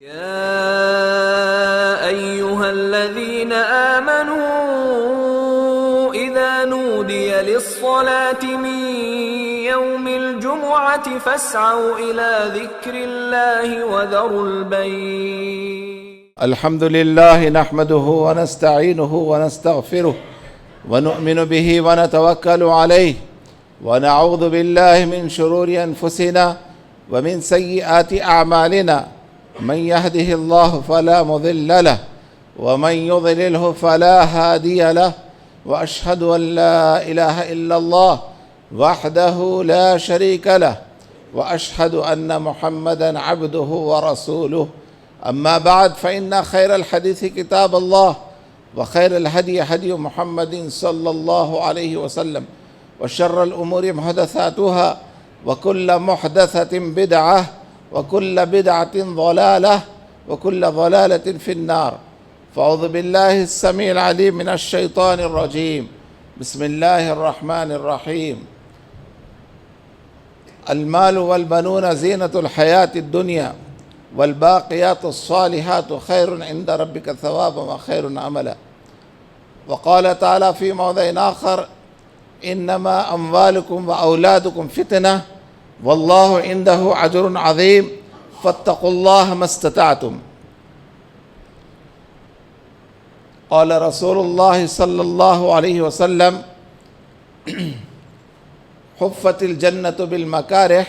يا أيها الذين آمنوا إذا نودي للصلاة من يوم الجمعة فاسعوا إلى ذكر الله وذروا البيع. الحمد لله نحمده ونستعينه ونستغفره ونؤمن به ونتوكل عليه ونعوذ بالله من شرور أنفسنا ومن سيئات أعمالنا، من يهده الله فلا مضل له ومن يضلله فلا هادي له، وأشهد أن لا إله إلا الله وحده لا شريك له، وأشهد أن محمدًا عبده ورسوله. أما بعد، فإن خير الحديث كتاب الله، وخير الهدي هدي محمد صلى الله عليه وسلم، وشر الأمور محدثاتها، وكل محدثة بدعة، وكل بدعة ضلالة، وكل ضلالة في النار. فأعوذ بالله السميع العليم من الشيطان الرجيم. بسم الله الرحمن الرحيم. المال والبنون زينة الحياة الدنيا، والباقيات الصالحات خير عند ربك ثوابا وخير عملا. وقال تعالى في موضع آخر: إنما أموالكم وأولادكم فتنة والله عنده أجر عظيم فاتقوا الله ما استطعتم. قال رسول الله صلى الله عليه وسلم: حفت الجنة بالمكاره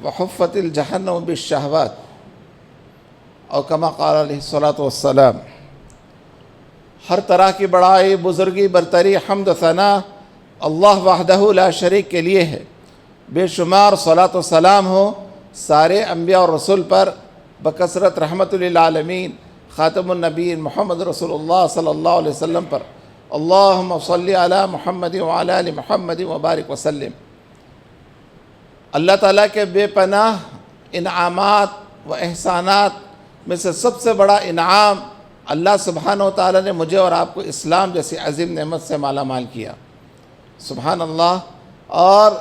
وحفت الجهنم بالشهوات، اور كما قال علیہ الصلاۃ والسلام. ہر طرح کی بڑائی، بزرگی، برتری، حمد و ثنا اللہ وحدہ لا شریک کے لیے ہے. بے شمار صلاۃ و سلام ہو سارے انبیاء اور رسول پر، بکثرت رحمت للعالمین خاتم النبیین محمد رسول اللہ صلی اللہ علیہ وسلم پر. اللہم صلی علی محمد وعلی آل محمد وبارک وسلم. اللہ تعالیٰ کے بے پناہ انعامات و احسانات میں سے سب سے بڑا انعام اللہ سبحانہ و تعالیٰ نے مجھے اور آپ کو اسلام جیسی عظیم نعمت سے مالا مال کیا. سبحان اللہ. اور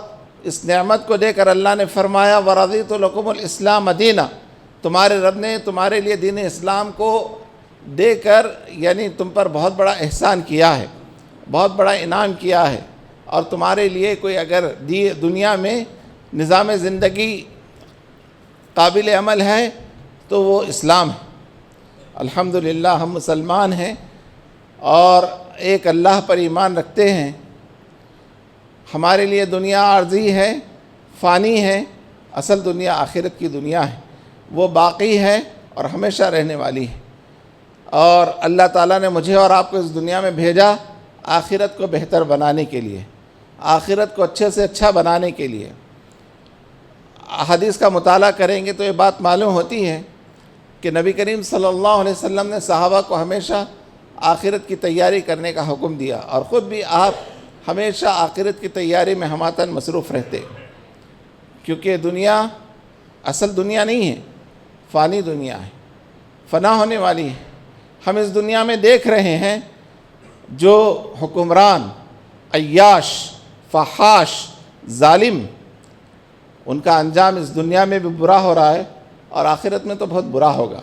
اس نعمت کو دے کر اللہ نے فرمایا: وَرَضِيتُ لَكُمُ الْإِسْلَامَ دِينًا. تمہارے رب نے تمہارے لیے دین اسلام کو دے کر یعنی تم پر بہت بڑا احسان کیا ہے، بہت بڑا انعام کیا ہے. اور تمہارے لیے کوئی اگر دنیا میں نظام زندگی قابل عمل ہے تو وہ اسلام ہے. الحمدللہ ہم مسلمان ہیں اور ایک اللہ پر ایمان رکھتے ہیں. ہمارے لیے دنیا عارضی ہے، فانی ہے. اصل دنیا آخرت کی دنیا ہے، وہ باقی ہے اور ہمیشہ رہنے والی ہے. اور اللہ تعالیٰ نے مجھے اور آپ کو اس دنیا میں بھیجا آخرت کو بہتر بنانے کے لیے، آخرت کو اچھے سے اچھا بنانے کے لیے. حدیث کا مطالعہ کریں گے تو یہ بات معلوم ہوتی ہے کہ نبی کریم صلی اللہ علیہ وسلم نے صحابہ کو ہمیشہ آخرت کی تیاری کرنے کا حکم دیا، اور خود بھی آپ ہمیشہ آخرت کی تیاری میں ہماتن مصروف رہتے. کیونکہ دنیا اصل دنیا نہیں ہے، فانی دنیا ہے، فنا ہونے والی ہے. ہم اس دنیا میں دیکھ رہے ہیں جو حکمران، عیاش، فحاش، ظالم، ان کا انجام اس دنیا میں بھی برا ہو رہا ہے اور آخرت میں تو بہت برا ہوگا.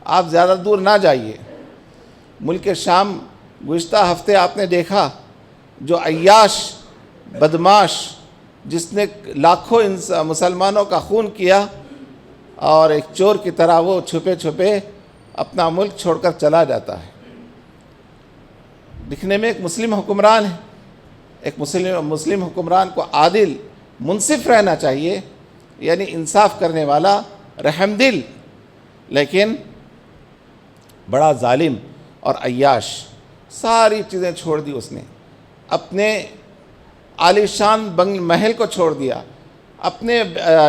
آپ زیادہ دور نہ جائیے. ملک شام گزشتہ ہفتے آپ نے دیکھا جو عیاش، بدماش، جس نے لاکھوں مسلمانوں کا خون کیا، اور ایک چور کی طرح وہ چھپے چھپے اپنا ملک چھوڑ کر چلا جاتا ہے. دکھنے میں ایک مسلم حکمران ہے. ایک مسلم حکمران کو عادل، منصف رہنا چاہیے، یعنی انصاف کرنے والا، رحم دل، لیکن بڑا ظالم اور عیاش. ساری چیزیں چھوڑ دی اس نے. اپنے عالیشان محل کو چھوڑ دیا، اپنے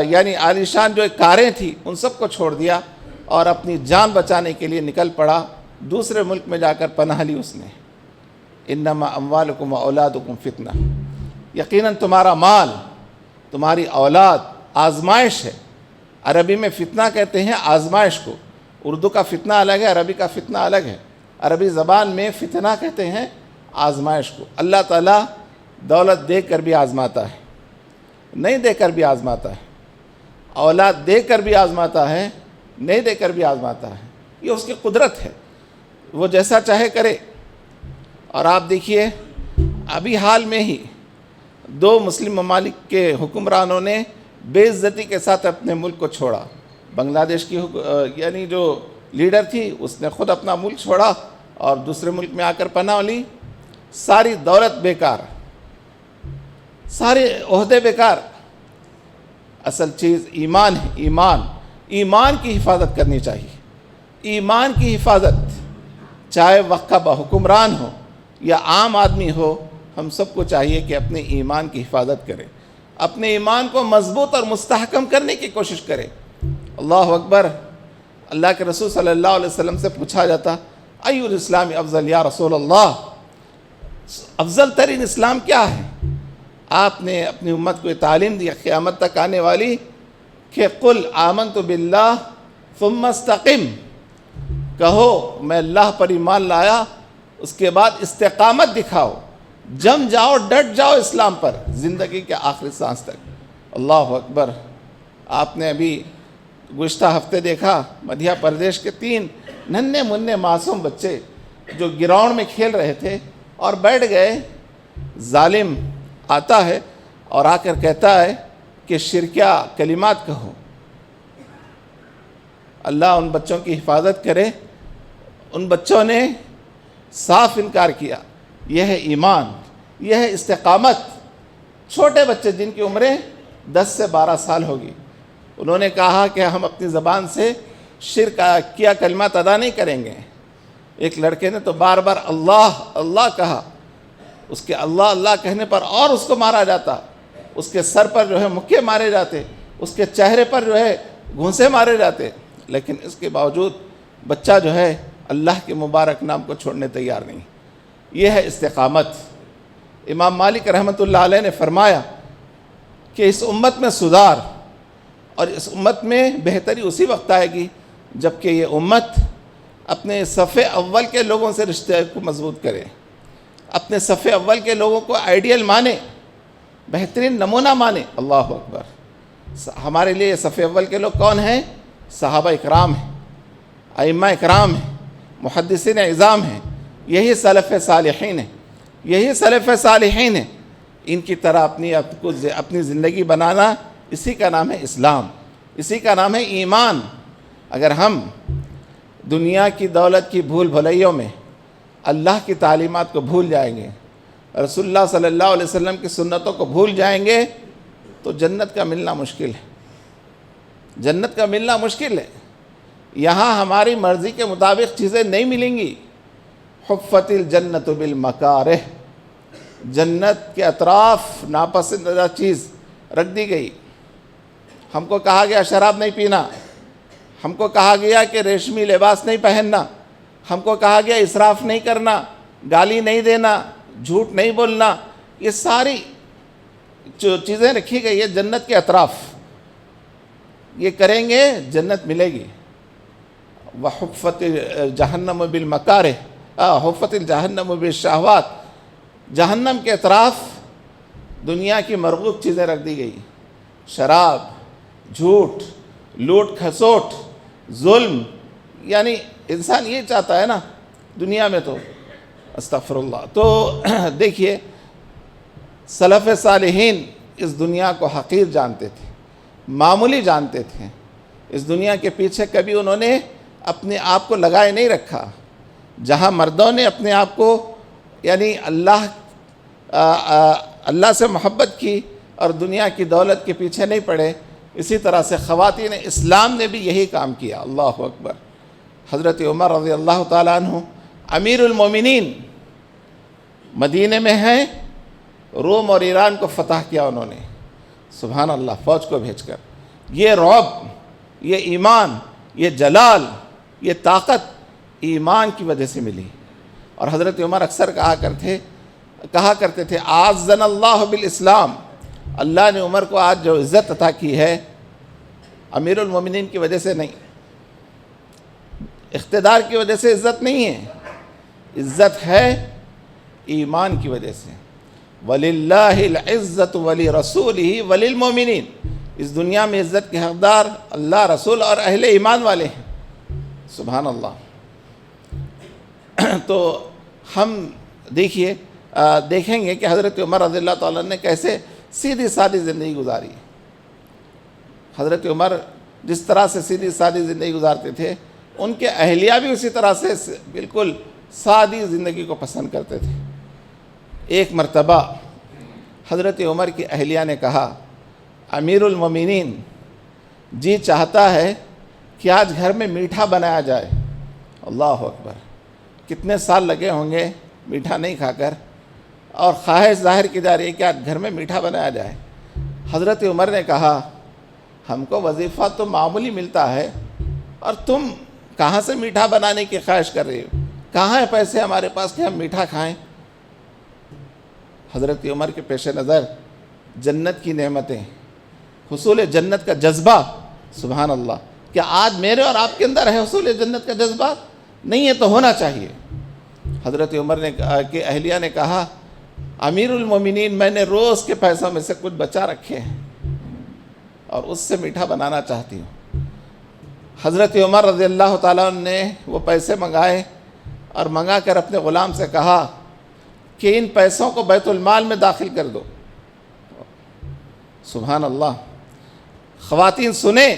یعنی عالیشان جو کاریں تھیں ان سب کو چھوڑ دیا، اور اپنی جان بچانے کے لیے نکل پڑا. دوسرے ملک میں جا کر پناہ لی اس نے. انما اموالکم واولادکم فتنہ. یقیناً تمہارا مال، تمہاری اولاد آزمائش ہے. عربی میں فتنہ کہتے ہیں آزمائش کو. اردو کا فتنہ الگ ہے، عربی کا فتنہ الگ ہے. عربی زبان میں فتنہ کہتے ہیں آزمائش کو. اللہ تعالیٰ دولت دے کر بھی آزماتا ہے، نہیں دے کر بھی آزماتا ہے، اولاد دے کر بھی آزماتا ہے، نہیں دے کر بھی آزماتا ہے، یہ اس کی قدرت ہے، وہ جیسا چاہے کرے۔ اور آپ دیکھیے ابھی حال میں ہی 2 مسلم ممالک کے حکمرانوں نے بے عزتی کے ساتھ اپنے ملک کو چھوڑا۔ بنگلہ دیش کی یعنی جو لیڈر تھی اس نے خود اپنا ملک چھوڑا اور دوسرے ملک میں آ کر پناہ لی، ساری دولت بیکار، سارے عہدے بیکار۔ اصل چیز ایمان ہے، ایمان کی حفاظت کرنی چاہیے، ایمان کی حفاظت، چاہے وقت کا حکمران ہو یا عام آدمی ہو، ہم سب کو چاہیے کہ اپنے ایمان کی حفاظت کرے، اپنے ایمان کو مضبوط اور مستحکم کرنے کی کوشش کرے۔ اللہ اکبر۔ اللہ کے رسول صلی اللہ علیہ وسلم سے پوچھا جاتا ایُّ الاسلام افضل یا رسول اللہ، افضل ترین اسلام کیا ہے؟ آپ نے اپنی امت کو یہ تعلیم دی قیامت تک آنے والی کہ قل آمنت باللہ ثم استقم، کہو میں اللہ پر ایمان لایا، اس کے بعد استقامت دکھاؤ، جم جاؤ، ڈٹ جاؤ اسلام پر زندگی کے آخری سانس تک۔ اللہ اکبر۔ آپ نے ابھی گزشتہ ہفتے دیکھا مدھیہ پردیش کے 3 ننھے منھے معصوم بچے جو گراؤنڈ میں کھیل رہے تھے اور بیٹھ گئے، ظالم آتا ہے اور آ کر کہتا ہے کہ شرکیہ کلمات کہو۔ اللہ ان بچوں کی حفاظت کرے۔ ان بچوں نے صاف انکار کیا۔ یہ ہے ایمان، یہ ہے استقامت۔ چھوٹے بچے جن کی عمریں 10 سے 12 سال ہوگی، انہوں نے کہا کہ ہم اپنی زبان سے شرک کیا کلمات ادا نہیں کریں گے۔ ایک لڑکے نے تو بار بار اللہ اللہ کہا، اس کے اللہ اللہ کہنے پر اور اس کو مارا جاتا، اس کے سر پر جو ہے مکے مارے جاتے، اس کے چہرے پر جو ہے گھونسے مارے جاتے، لیکن اس کے باوجود بچہ جو ہے اللہ کے مبارک نام کو چھوڑنے تیار نہیں۔ یہ ہے استقامت۔ امام مالک رحمۃ اللہ علیہ نے فرمایا کہ اس امت میں سدھار اور اس امت میں بہتری اسی وقت آئے گی جب کہ یہ امت اپنے صف اول کے لوگوں سے رشتے کو مضبوط کرے، اپنے صف اول کے لوگوں کو آئیڈیل مانے، بہترین نمونہ مانے۔ اللہ اکبر۔ ہمارے لیے صف اول کے لوگ کون ہیں؟ صحابہ اکرام ہیں، ائمہ اکرام ہیں، محدثین اعظام ہیں، یہی سلف صالحین ہیں، یہی سلف صالحین ہیں۔ ان کی طرح اپنی زندگی بنانا، اسی کا نام ہے اسلام، اسی کا نام ہے ایمان۔ اگر ہم دنیا کی دولت کی بھول بھلائیوں میں اللہ کی تعلیمات کو بھول جائیں گے، رسول اللہ صلی اللہ علیہ وسلم کی سنتوں کو بھول جائیں گے، تو جنت کا ملنا مشکل ہے، جنت کا ملنا مشکل ہے۔ یہاں ہماری مرضی کے مطابق چیزیں نہیں ملیں گی۔ حفت الجنت بالمکارہ، جنت کے اطراف ناپسندیدہ چیز رکھ دی گئی۔ ہم کو کہا گیا شراب نہیں پینا، ہم کو کہا گیا کہ ریشمی لباس نہیں پہننا، ہم کو کہا گیا اسراف نہیں کرنا، گالی نہیں دینا، جھوٹ نہیں بولنا۔ یہ ساری جو چیزیں رکھی گئی ہے جنت کے اطراف، یہ کریں گے جنت ملے گی۔ وحفت جہنم بالمکارہ، حفت الجہنم بالشہوات، جہنم کے اطراف دنیا کی مرغوب چیزیں رکھ دی گئی، شراب، جھوٹ، لوٹ کھسوٹ، ظلم۔ یعنی انسان یہ چاہتا ہے نا دنیا میں، تو استغفر اللہ۔ تو دیکھیے سلف صالحین اس دنیا کو حقیر جانتے تھے، معمولی جانتے تھے۔ اس دنیا کے پیچھے کبھی انہوں نے اپنے آپ کو لگائے نہیں رکھا۔ جہاں مردوں نے اپنے آپ کو یعنی اللہ سے محبت کی اور دنیا کی دولت کے پیچھے نہیں پڑے، اسی طرح سے خواتین اسلام نے بھی یہی کام کیا۔ اللہ اکبر۔ حضرت عمر رضی اللہ تعالیٰ عنہ امیر المومنین مدینے میں ہیں، روم اور ایران کو فتح کیا انہوں نے، سبحان اللہ، فوج کو بھیج کر۔ یہ رعب، یہ ایمان، یہ جلال، یہ طاقت ایمان کی وجہ سے ملی۔ اور حضرت عمر اکثر کہا کرتے تھے اعزنا اللہ بالاسلام، اللہ نے عمر کو آج جو عزت عطا کی ہے امیر المومنین کی وجہ سے نہیں، اقتدار کی وجہ سے عزت نہیں ہے، عزت ہے ایمان کی وجہ سے۔ وَلِلَّهِ الْعِزَّةُ وَلِرَسُولِهِ وَلِلْمُؤْمِنِينَ، اس دنیا میں عزت کے حقدار اللہ، رسول اور اہل ایمان والے ہیں. سبحان اللہ. تو ہم دیکھیں گے کہ حضرت عمر رضی اللہ تعالیٰ نے کیسے سیدھی سادی زندگی گزاری. حضرت عمر جس طرح سے سیدھی سادی زندگی گزارتے تھے، ان کے اہلیہ بھی اسی طرح سے بالکل سادی زندگی کو پسند کرتے تھے. ایک مرتبہ حضرت عمر کی اہلیہ نے کہا، امیر المومنین جی چاہتا ہے کہ آج گھر میں میٹھا بنایا جائے. اللہ اکبر. کتنے سال لگے ہوں گے میٹھا نہیں کھا کر، اور خواہش ظاہر کی جا رہی ہے کہ آج گھر میں میٹھا بنایا جائے. حضرت عمر نے کہا، ہم کو وظیفہ تو معمولی ملتا ہے، اور تم کہاں سے میٹھا بنانے کی خواہش کر رہے ہو؟ کہاں ہے پیسے ہمارے پاس کہ ہم میٹھا کھائیں؟ حضرت عمر کے پیش نظر جنت کی نعمتیں، حصول جنت کا جذبہ. سبحان اللہ. کیا آج میرے اور آپ کے اندر ہے حصول جنت کا جذبہ؟ نہیں ہے تو ہونا چاہیے. حضرت عمر نے کہ اہلیہ نے کہا، امیر المومنین میں نے روز کے پیسوں میں سے کچھ بچا رکھے ہیں اور اس سے میٹھا بنانا چاہتی ہوں. حضرت عمر رضی اللہ تعالیٰ عنہ نے وہ پیسے منگائے اور منگا کر اپنے غلام سے کہا کہ ان پیسوں کو بیت المال میں داخل کر دو. سبحان اللہ. خواتین سنیں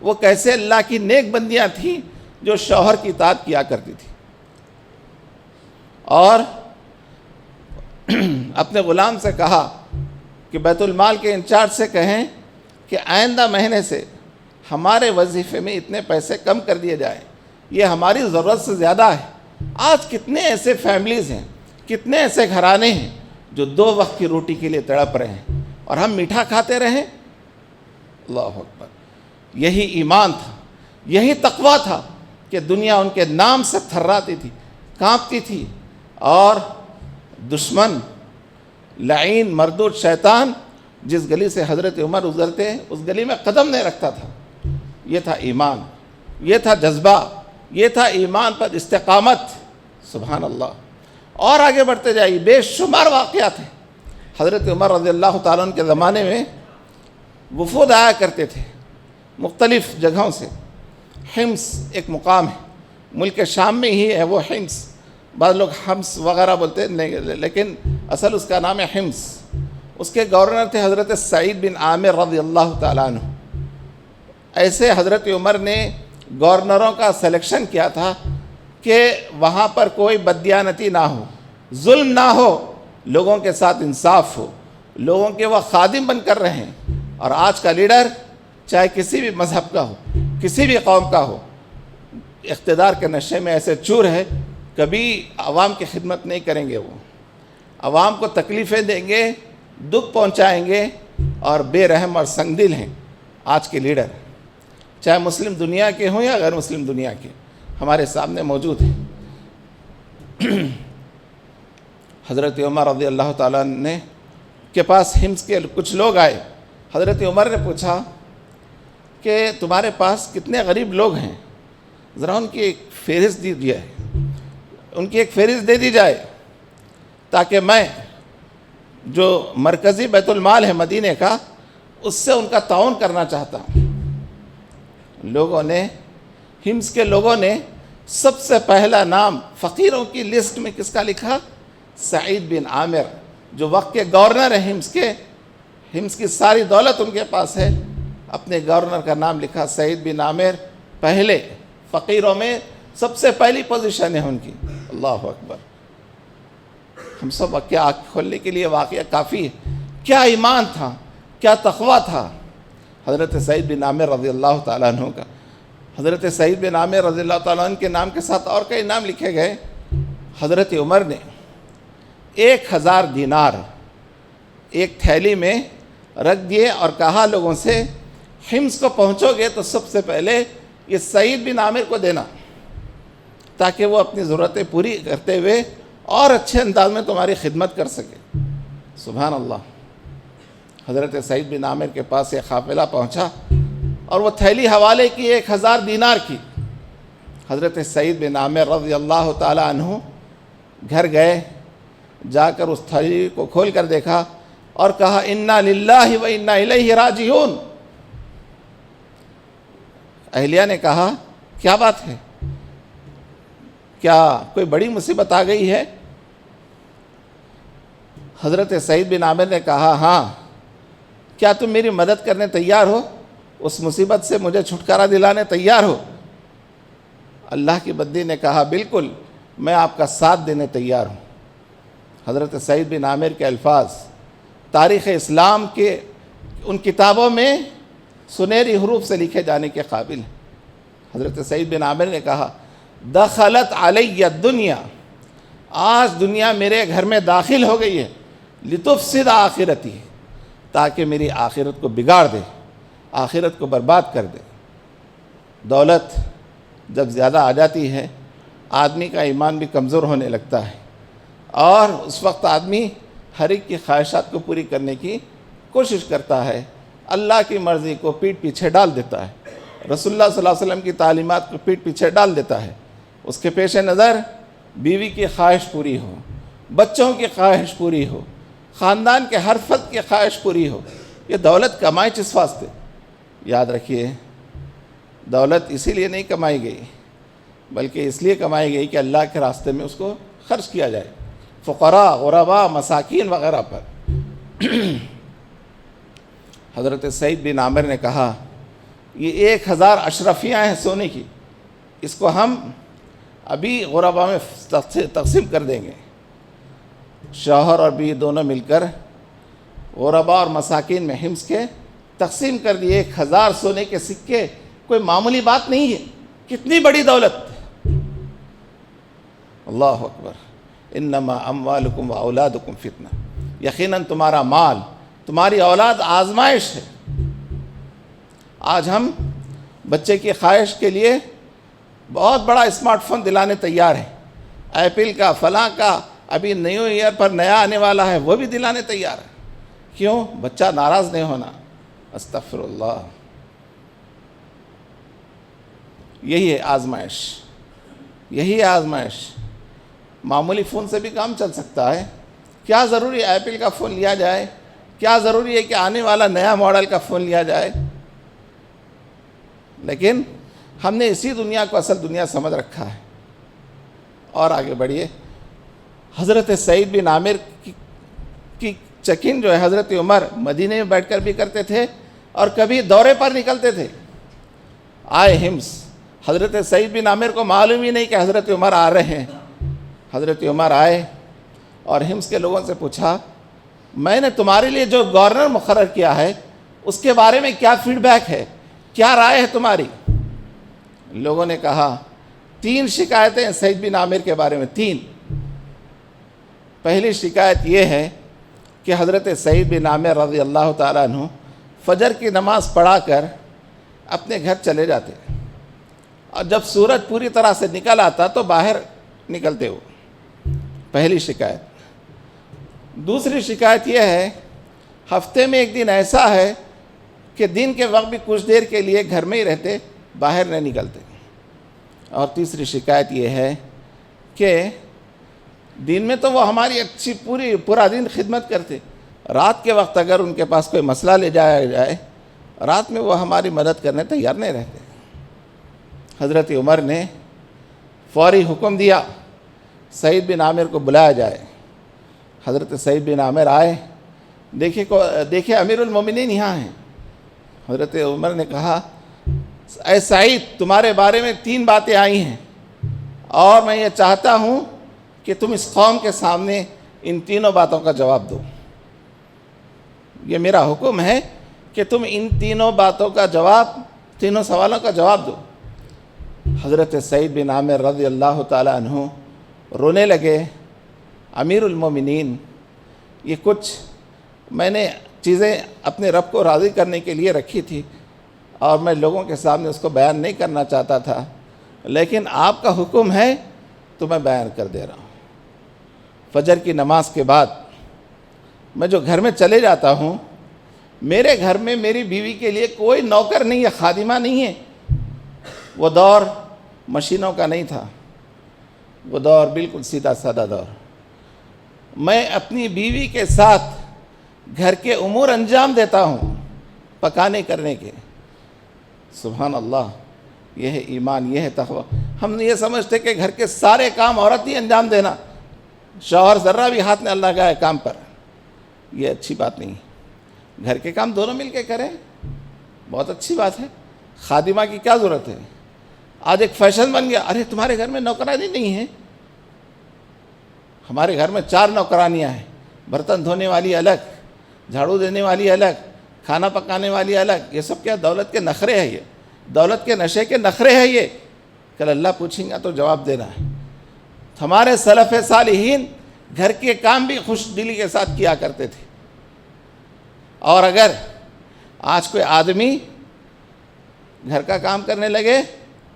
وہ کیسے اللہ کی نیک بندیاں تھیں جو شوہر کی اطاعت کیا کرتی تھی، اور اپنے غلام سے کہا کہ بیت المال کے انچارج سے کہیں کہ آئندہ مہینے سے ہمارے وظیفے میں اتنے پیسے کم کر دیے جائیں، یہ ہماری ضرورت سے زیادہ ہے. آج کتنے ایسے فیملیز ہیں، کتنے ایسے گھرانے ہیں جو 2 وقت کی روٹی کے لیے تڑپ رہے ہیں، اور ہم میٹھا کھاتے رہیں. اللہ اکبر. یہی ایمان تھا، یہی تقویٰ تھا کہ دنیا ان کے نام سے تھراتی تھی، کانپتی تھی، اور دشمن لعین مردود شیطان جس گلی سے حضرت عمر گزرتے اس گلی میں قدم نہیں رکھتا تھا. یہ تھا ایمان، یہ تھا جذبہ، یہ تھا ایمان پر استقامت. سبحان اللہ. اور آگے بڑھتے جائیے، بے شمار واقعات ہیں. حضرت عمر رضی اللہ تعالیٰ عنہ کے زمانے میں وفود آیا کرتے تھے مختلف جگہوں سے. حمص ایک مقام ہے، ملک شام میں ہی ہے وہ حمص. بعض لوگ حمص وغیرہ بولتے ہیں لیکن اصل اس کا نام ہے حمص. اس کے گورنر تھے حضرت سعید بن عامر رضی اللہ تعالیٰ عنہ. ایسے حضرت عمر نے گورنروں کا سلیکشن کیا تھا کہ وہاں پر کوئی بددیانتی نہ ہو، ظلم نہ ہو، لوگوں کے ساتھ انصاف ہو، لوگوں کے وہ خادم بن کر رہیں. اور آج کا لیڈر چاہے کسی بھی مذہب کا ہو، کسی بھی قوم کا ہو، اقتدار کے نشے میں ایسے چور ہے، کبھی عوام کی خدمت نہیں کریں گے. وہ عوام کو تکلیفیں دیں گے، دکھ پہنچائیں گے، اور بے رحم اور سنگ دل ہیں آج کے لیڈر، چاہے مسلم دنیا کے ہوں یا غیر مسلم دنیا کے. ہمارے سامنے موجود ہیں. حضرت عمر رضی اللہ تعالیٰ نے کے پاس حمص کے کچھ لوگ آئے. حضرت عمر نے پوچھا کہ تمہارے پاس کتنے غریب لوگ ہیں، ذرا ان کی ایک فہرست دی جائے، ان کی ایک فہرست دے دی جائے، تاکہ میں جو مرکزی بیت المال ہے مدینے کا، اس سے ان کا تعاون کرنا چاہتا ہوں. لوگوں نے، حمص کے لوگوں نے سب سے پہلا نام فقیروں کی لسٹ میں کس کا لکھا؟ سعید بن عامر، جو وقت کے گورنر ہیں حمص کے. حمص کی ساری دولت ان کے پاس ہے. اپنے گورنر کا نام لکھا سعید بن عامر. پہلے فقیروں میں سب سے پہلی پوزیشن ہے ان کی. اللہ اکبر. ہم سب کیا آنکھ کھولنے کے لیے واقعہ کافی ہے. کیا ایمان تھا، کیا تقویٰ تھا حضرت سعید بن عامر رضی اللہ تعالیٰ عنہ کا. حضرت سعید بن عامر رضی اللہ تعالیٰ عنہ کے نام کے ساتھ اور کئی نام لکھے گئے. حضرت عمر نے 1000 دینار ایک تھیلی میں رکھ دیے اور کہا لوگوں سے، حمص کو پہنچو گے تو سب سے پہلے یہ سعید بن عامر کو دینا، تاکہ وہ اپنی ضرورتیں پوری کرتے ہوئے اور اچھے انداز میں تمہاری خدمت کر سکے. سبحان اللہ. حضرت سعید بن عامر کے پاس یہ قافلہ پہنچا اور وہ تھیلی حوالے کی 1000 دینار کی. حضرت سعید بن عامر رضی اللہ تعالی عنہ گھر گئے، جا کر اس تھیلی کو کھول کر دیکھا اور کہا، انا للہ و انا الیہ راجعون. اہلیہ نے کہا کیا بات ہے، کیا کوئی بڑی مصیبت آ گئی ہے؟ حضرت سعید بن عامر نے کہا ہاں، کیا تم میری مدد کرنے تیار ہو، اس مصیبت سے مجھے چھٹکارا دلانے تیار ہو؟ اللہ کی بندی نے کہا بالکل، میں آپ کا ساتھ دینے تیار ہوں۔ حضرت سعید بن عامر کے الفاظ تاریخ اسلام کے ان کتابوں میں سنہری حروف سے لکھے جانے کے قابل ہیں۔ حضرت سعید بن عامر نے کہا دخلت علی الدنیا، آج دنیا میرے گھر میں داخل ہو گئی ہے، لتفسد آخرتی، تاکہ میری آخرت کو بگاڑ دے، آخرت کو برباد کر دے۔ دولت جب زیادہ آ جاتی ہے آدمی کا ایمان بھی کمزور ہونے لگتا ہے، اور اس وقت آدمی ہر ایک کی خواہشات کو پوری کرنے کی کوشش کرتا ہے، اللہ کی مرضی کو پیٹھ پیچھے ڈال دیتا ہے، رسول اللہ صلی اللہ علیہ وسلم کی تعلیمات کو پیٹھ پیچھے ڈال دیتا ہے۔ اس کے پیش نظر بیوی کی خواہش پوری ہو، بچوں کی خواہش پوری ہو، خاندان کے ہر فرد کی خواہش پوری ہو۔ یہ دولت کمائی کس واسطے؟ یاد رکھیے، دولت اسی لیے نہیں کمائی گئی بلکہ اس لیے کمائی گئی کہ اللہ کے راستے میں اس کو خرچ کیا جائے، فقراء، غرباء، مساکین وغیرہ پر۔ حضرت سعید بن عامر نے کہا یہ 1000 اشرفیاں ہیں سونے کی، اس کو ہم ابھی غرباء میں تقسیم کر دیں گے۔ شوہر اور بیوی دونوں مل کر غرباء اور مساکین میں حمص کے تقسیم کر دیے۔ 1000 سونے کے سکے کوئی معمولی بات نہیں ہے، کتنی بڑی دولت۔ اللہ اکبر، انما اموالکم و اولادکم فتنہ، یقیناً تمہارا مال، تمہاری اولاد آزمائش ہے۔ آج ہم بچے کی خواہش کے لیے بہت بڑا اسمارٹ فون دلانے تیار ہیں، ایپل کا، فلاں کا، ابھی نیو ایئر پر نیا آنے والا ہے وہ بھی دلانے تیار ہے۔ کیوں؟ بچہ ناراض نہیں ہونا۔ استغفر اللہ، یہی ہے آزمائش، یہی ہے آزمائش۔ معمولی فون سے بھی کام چل سکتا ہے، کیا ضروری ہے ایپل کا فون لیا جائے؟ کیا ضروری ہے کہ آنے والا نیا ماڈل کا فون لیا جائے؟ لیکن ہم نے اسی دنیا کو اصل دنیا سمجھ رکھا ہے۔ اور آگے بڑھیے، حضرت سعید بن عامر کی چیکنگ جو ہے حضرت عمر مدینے میں بیٹھ کر بھی کرتے تھے اور کبھی دورے پر نکلتے تھے۔ آئے حمص، حضرت سعید بن عامر کو معلوم ہی نہیں کہ حضرت عمر آ رہے ہیں۔ حضرت عمر آئے اور حمص کے لوگوں سے پوچھا میں نے تمہارے لیے جو گورنر مقرر کیا ہے اس کے بارے میں کیا فیڈ بیک ہے، کیا رائے ہے تمہاری؟ لوگوں نے کہا 3 شکایتیں ہیں سعید بن عامر کے بارے میں، 3۔ پہلی شکایت یہ ہے کہ حضرت سعید بن عامر رضی اللہ تعالیٰ عنہ فجر کی نماز پڑھا کر اپنے گھر چلے جاتے، اور جب سورج پوری طرح سے نکل آتا تو باہر نکلتے ہو۔ پہلی شکایت۔ دوسری شکایت یہ ہے ہفتے میں ایک دن ایسا ہے کہ دن کے وقت بھی کچھ دیر کے لیے گھر میں ہی رہتے، باہر نہیں نکلتے۔ اور تیسری شکایت یہ ہے کہ دن میں تو وہ ہماری اچھی پورا دن خدمت کرتے، رات کے وقت اگر ان کے پاس کوئی مسئلہ لے جایا جائے رات میں وہ ہماری مدد کرنے تیار نہیں رہتے۔ حضرت عمر نے فوری حکم دیا سعید بن عامر کو بلایا جائے۔ حضرت سعید بن عامر آئے، دیکھیں امیر المومنین یہاں ہیں۔ حضرت عمر نے کہا اے سعید، تمہارے بارے میں 3 باتیں آئی ہیں اور میں یہ چاہتا ہوں کہ تم اس قوم کے سامنے ان 3 باتوں کا جواب دو۔ یہ میرا حکم ہے کہ تم ان 3 باتوں کا جواب، 3 سوالوں کا جواب دو۔ حضرت سعید بن عامر رضی اللہ تعالیٰ عنہ رونے لگے، امیر المومنین، یہ کچھ میں نے چیزیں اپنے رب کو راضی کرنے کے لیے رکھی تھی اور میں لوگوں کے سامنے اس کو بیان نہیں کرنا چاہتا تھا، لیکن آپ کا حکم ہے تو میں بیان کر دے رہا ہوں۔ فجر کی نماز کے بعد میں جو گھر میں چلے جاتا ہوں، میرے گھر میں میری بیوی کے لیے کوئی نوکر نہیں ہے، خادمہ نہیں ہے۔ وہ دور مشینوں کا نہیں تھا، وہ دور بالکل سیدھا سادہ دور۔ میں اپنی بیوی کے ساتھ گھر کے امور انجام دیتا ہوں، پکانے کرنے کے۔ سبحان اللہ، یہ ہے ایمان، یہ ہے تقوی۔ ہم یہ سمجھتے کہ گھر کے سارے کام عورت ہی انجام دینا، شوہر ذرہ بھی ہاتھ میں اللہ کا ہے کام پر، یہ اچھی بات نہیں ہے۔ گھر کے کام دونوں مل کے کریں، بہت اچھی بات ہے۔ خادمہ کی کیا ضرورت ہے؟ آج ایک فیشن بن گیا، ارے تمہارے گھر میں نوکرانی نہیں ہے؟ ہمارے گھر میں 4 نوکرانیاں ہیں، برتن دھونے والی الگ، جھاڑو دینے والی الگ، کھانا پکانے والی الگ۔ یہ سب کیا دولت کے نخرے ہیں؟ یہ دولت کے نشے کے نخرے ہیں یہ۔ کل اللہ پوچھیں گا تو جواب دینا ہے۔ ہمارے سلف صالحین گھر کے کام بھی خوش دلی کے ساتھ کیا کرتے تھے، اور اگر آج کوئی آدمی گھر کا کام کرنے لگے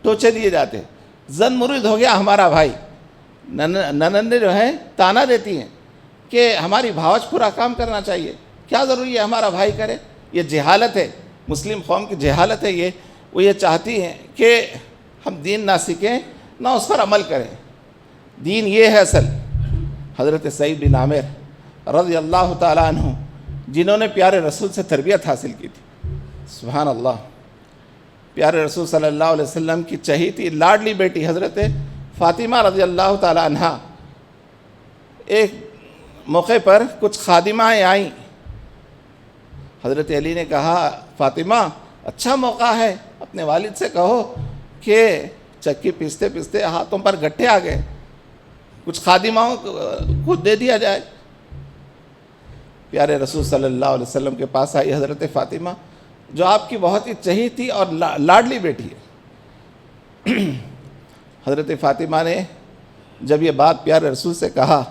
ٹوچے دیے جاتے، زن مرید ہو گیا ہمارا بھائی۔ ننندیں جو ہیں تانا دیتی ہیں کہ ہماری بھاوج پورا کام کرنا چاہیے، کیا ضروری ہے ہمارا بھائی کرے؟ یہ جہالت ہے، مسلم قوم کی جہالت ہے یہ۔ وہ یہ چاہتی ہیں کہ ہم دین نہ سیکھیں نہ اس پر عمل کریں۔ دین یہ ہے اصل۔ حضرت سعید بن عامر رضی اللہ تعالیٰ عنہ، جنہوں نے پیارے رسول سے تربیت حاصل کی تھی، سبحان اللہ، پیارے رسول صلی اللہ علیہ وسلم کی چہیتی لاڈلی بیٹی حضرت فاطمہ رضی اللہ تعالیٰ عنہ، ایک موقع پر کچھ خادمائیں آئیں، حضرت علی نے کہا فاطمہ اچھا موقع ہے، اپنے والد سے کہو کہ چکی پیستے پیستے ہاتھوں پر گٹھے آ گئے، کچھ خادماؤں کو دے دیا جائے۔ پیارے رسول صلی اللہ علیہ وسلم کے پاس آئی حضرت فاطمہ، جو آپ کی بہت ہی چہیتی اور لاڈلی بیٹی ہے۔ حضرت فاطمہ نے جب یہ بات پیارے رسول سے کہا،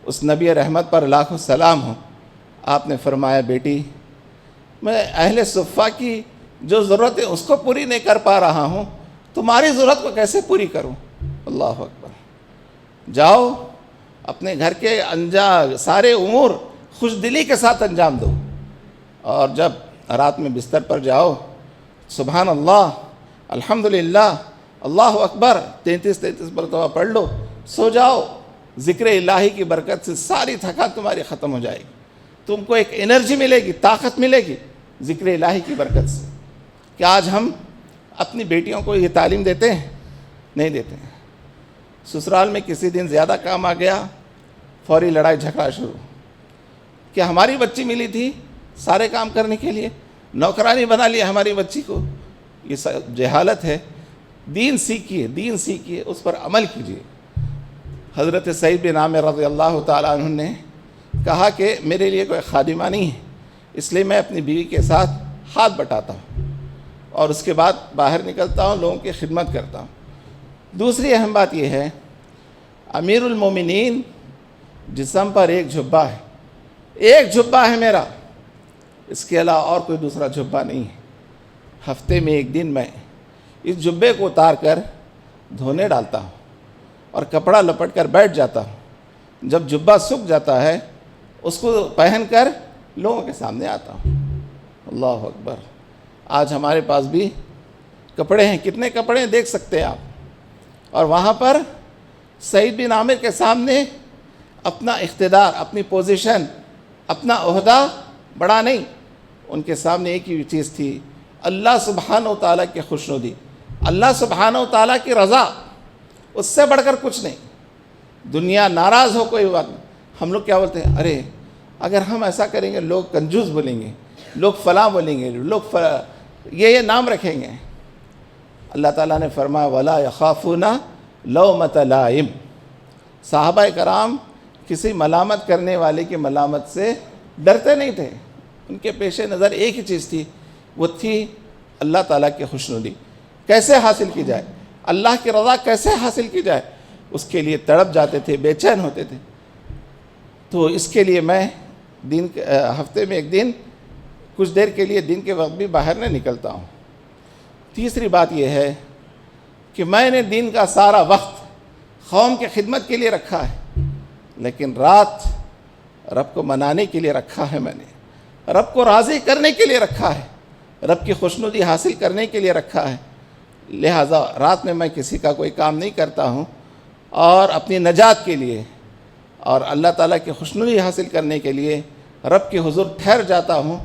اس نبی رحمت پر لاکھوں سلام ہو، آپ نے فرمایا بیٹی میں اہل صفہ کی جو ضرورت ہے اس کو پوری نہیں کر پا رہا ہوں، تمہاری ضرورت کو کیسے پوری کروں؟ اللہ اکبر۔ جاؤ اپنے گھر کے سارے امور خوش دلی کے ساتھ انجام دو، اور جب رات میں بستر پر جاؤ سبحان اللہ الحمدللہ اللہ اکبر 33 مرتبہ پڑھ لو، سو جاؤ۔ ذکر الہی کی برکت سے ساری تھکان تمہاری ختم ہو جائے گی، تم کو ایک انرجی ملے گی، طاقت ملے گی ذکر الہی کی برکت سے۔ کہ آج ہم اپنی بیٹیوں کو یہ تعلیم دیتے ہیں؟ نہیں دیتے ہیں۔ سسرال میں کسی دن زیادہ کام آ گیا، فوری لڑائی جھگڑا شروع، کہ ہماری بچی ملی تھی سارے کام کرنے کے لیے، نوکرانی بنا لیا ہماری بچی کو۔ یہ جہالت ہے۔ دین سیکھیے، دین سیکھیے، اس پر عمل کیجیے۔ حضرت سعید بن عامر رضی اللہ تعالیٰ عنہ نے کہا کہ میرے لیے کوئی خادمہ نہیں ہے، اس لیے میں اپنی بیوی کے ساتھ ہاتھ بٹاتا ہوں اور اس کے بعد باہر نکلتا ہوں، لوگوں کی خدمت کرتا ہوں۔ دوسری اہم بات یہ ہے، امیر المومنین جسم پر ایک جھبا ہے، ایک جھبا ہے میرا، اس کے علاوہ اور کوئی دوسرا جھبا نہیں ہے۔ ہفتے میں ایک دن میں اس جھبے کو اتار کر دھونے ڈالتا ہوں اور کپڑا لپٹ کر بیٹھ جاتا ہوں۔ جب جھبا سوکھ جاتا ہے اس کو پہن کر لوگوں کے سامنے آتا ہوں۔ اللہ اکبر۔ آج ہمارے پاس بھی کپڑے ہیں، کتنے کپڑے ہیں دیکھ سکتے ہیں آپ، اور وہاں پر سعید بن عامر کے سامنے اپنا اقتدار، اپنی پوزیشن، اپنا عہدہ بڑا نہیں، ان کے سامنے ایک ہی چیز تھی، اللہ سبحانہ و تعالیٰ کی خوشنودی، اللہ سبحانہ و تعالیٰ کی رضا، اس سے بڑھ کر کچھ نہیں۔ دنیا ناراض ہو کوئی بات نہیں۔ ہم لوگ کیا بولتے ہیں؟ ارے اگر ہم ایسا کریں گے لوگ کنجوس بولیں گے، لوگ فلاں بولیں گے، لوگ یہ نام رکھیں گے۔ اللہ تعالیٰ نے فرمایا وَلَا يَخَافُونَ لَوْمَةَ لَائِمٍ۔ صحابہ کرام کسی ملامت کرنے والے کی ملامت سے ڈرتے نہیں تھے، ان کے پیش نظر ایک ہی چیز تھی، وہ تھی اللہ تعالیٰ کی خوشنودی کیسے حاصل کی جائے، اللہ کی رضا کیسے حاصل کی جائے، اس کے لیے تڑپ جاتے تھے، بے چین ہوتے تھے۔ تو اس کے لیے میں ہفتے میں ایک دن کچھ دیر کے لیے دن کے وقت بھی باہر نہیں نکلتا ہوں۔ تیسری بات یہ ہے کہ میں نے دن کا سارا وقت قوم کی خدمت کے لیے رکھا ہے، لیکن رات رب کو منانے کے لیے رکھا ہے، میں نے رب کو راضی کرنے کے لیے رکھا ہے، رب کی خوشنودی حاصل کرنے کے لیے رکھا ہے۔ لہٰذا رات میں کسی کا کوئی کام نہیں کرتا ہوں، اور اپنی نجات کے لیے اور اللہ تعالیٰ کی خوشنودی حاصل کرنے کے لیے رب کے حضور ٹھہر جاتا ہوں،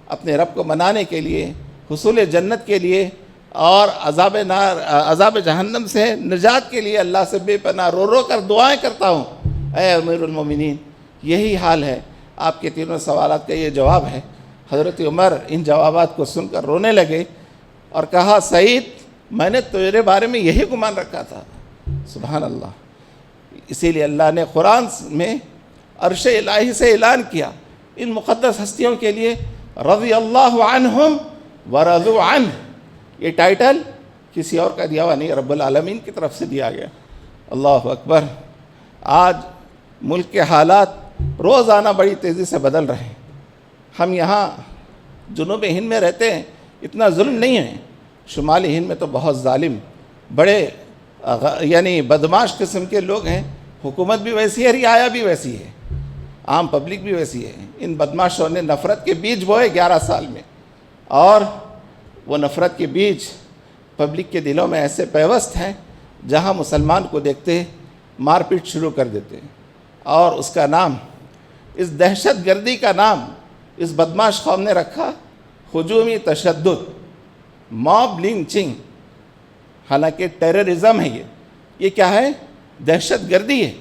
اپنے رب کو منانے کے لیے، حصول جنت کے لیے اور عذاب جہنم سے نجات کے لیے اللہ سے بے پناہ رو رو کر دعائیں کرتا ہوں۔ اے امیر المومنین، یہی حال ہے۔ آپ کے تینوں سوالات کا یہ جواب ہے۔ حضرت عمر ان جوابات کو سن کر رونے لگے اور کہا، سعید، میں نے تیرے بارے میں یہی گمان رکھا تھا۔ سبحان اللہ۔ اسی لیے اللہ نے قرآن میں عرش الہی سے اعلان کیا ان مقدس ہستیوں کے لیے، رضی اللہ عنہم ورضوا عنہ۔ یہ ٹائٹل کسی اور کا دیا ہوا نہیں، رب العالمین کی طرف سے دیا گیا۔ اللہ اکبر۔ آج ملک کے حالات روزانہ بڑی تیزی سے بدل رہے ہیں۔ ہم یہاں جنوب ہند میں رہتے ہیں، اتنا ظلم نہیں ہے۔ شمالی ہند میں تو بہت ظالم، بڑے یعنی بدماش قسم کے لوگ ہیں۔ حکومت بھی ویسی ہے، رعایا بھی ویسی ہے، عام پبلک بھی ویسی ہے۔ ان بدماشوں نے نفرت کے بیج بوئے 11 سال میں، اور وہ نفرت کے بیج پبلک کے دلوں میں ایسے پیوست ہیں، جہاں مسلمان کو دیکھتے مار پیٹ شروع کر دیتے ہیں۔ اور اس کا نام، اس دہشت گردی کا نام اس بدماش قوم نے رکھا ہجومی تشدد، موب لنچنگ۔ حالانکہ ٹیررزم ہے یہ کیا ہے؟ دہشت گردی ہے۔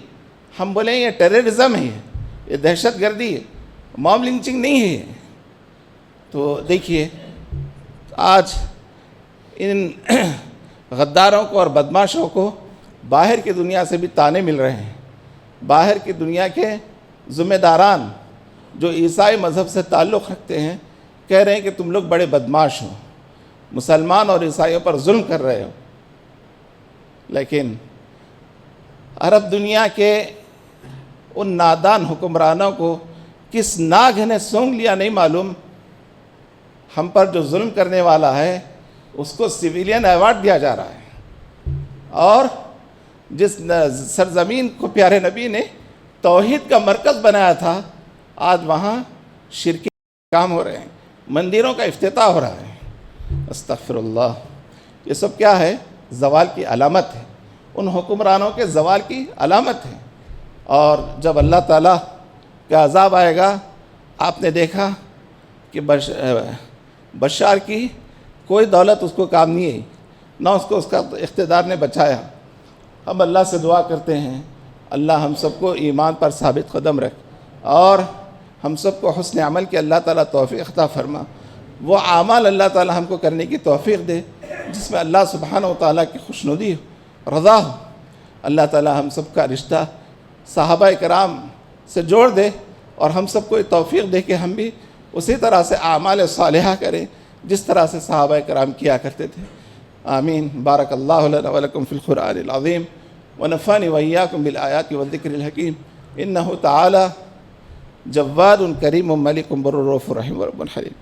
ہم بولیں یہ ٹیررزم ہے، یہ دہشت گردی ہے، موب لنچنگ نہیں ہے یہ۔ تو دیکھیے آج ان غداروں کو اور بدماشوں کو باہر کی دنیا سے بھی طعنے مل رہے ہیں۔ باہر کی دنیا کے ذمہ داران جو عیسائی مذہب سے تعلق رکھتے ہیں، کہہ رہے ہیں کہ تم لوگ بڑے بدماش ہو، مسلمان اور عیسائیوں پر ظلم کر رہے ہو۔ لیکن عرب دنیا کے ان نادان حکمرانوں کو کس ناگ نے سونگ لیا نہیں معلوم، ہم پر جو ظلم کرنے والا ہے اس کو سویلین ایوارڈ دیا جا رہا ہے۔ اور جس سرزمین کو پیارے نبی نے توحید کا مرکز بنایا تھا، آج وہاں شرکی کام ہو رہے ہیں، مندروں کا افتتاح ہو رہا ہے۔ استغفر اللہ۔ یہ سب کیا ہے؟ زوال کی علامت ہے، ان حکمرانوں کے زوال کی علامت ہے۔ اور جب اللہ تعالیٰ کا عذاب آئے گا، آپ نے دیکھا کہ بشار کی کوئی دولت اس کو کام نہیں ہے، نہ اس کو اس کا اقتدار نے بچایا۔ ہم اللہ سے دعا کرتے ہیں، اللہ ہم سب کو ایمان پر ثابت قدم رکھ، اور ہم سب کو حسن عمل کی اللہ تعالیٰ توفیق عطا فرما۔ وہ اعمال اللہ تعالیٰ ہم کو کرنے کی توفیق دے جس میں اللہ سبحانہ و تعالیٰ کی خوشنودی ہو، رضا ہو۔ اللہ تعالیٰ ہم سب کا رشتہ صحابہ کرام سے جوڑ دے، اور ہم سب کو یہ توفیق دے کہ ہم بھی اسی طرح سے اعمال صالحہ کریں جس طرح سے صحابہ کرام کیا کرتے تھے۔ آمین۔ بارک اللہ لنا ولکم فی القرآن العظیم ونفعنی وإیاکم بالآیات والذکر الحکیم، انہ تعالی جواد کریم ملک بر رؤوف رحیم رب حلیم۔